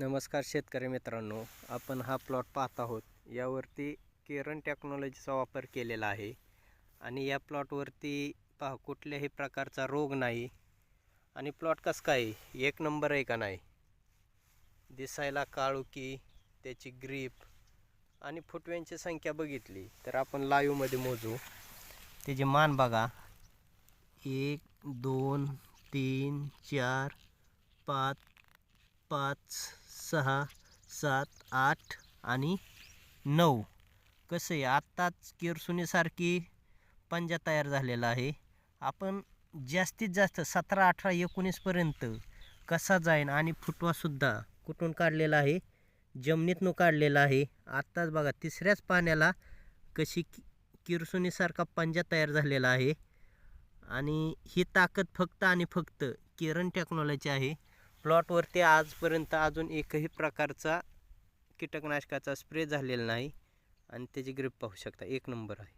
नमस्कार शेतकरी मित्रांनो, आपण हा प्लॉट पाहत आहोत. यावरती केरन टेक्नॉलॉजीचा वापर केलेला आहे आणि या प्लॉटवरती पहा कुठल्याही प्रकारचा रोग नाही. आणि प्लॉट कसं काय एक नंबर आहे का नाही. दिसायला काळुकी, त्याची ग्रीप आणि फुटव्यांची संख्या बघितली तर आपण लाईव्हमध्ये मोजू. त्याची मान बघा, 1 2 3 4 5 5 6 7 8 आणि 9. कसं आहे आत्ताच किरसुनीसारखी पंजा तयार झालेला आहे. आपण जास्तीत जास्त 17 18 19पर्यंत कसा जाईन. आणि फुटवासुद्धा कुठून काढलेला आहे, जमिनीतून काढलेला आहे. आत्ताच बघा तिसऱ्याच पाण्याला कशी किरसुनीसारखा पंजा तयार झालेला आहे. आणि ही ताकद फक्त आणि फक्त केरन टेक्नॉलॉजी आहे. प्लॉटवरती आजपर्यंत अजून एकही प्रकारचा कीटकनाशकाचा स्प्रे झालेला नाही आणि त्याची ग्रीप पाहू शकता, एक नंबर आहे.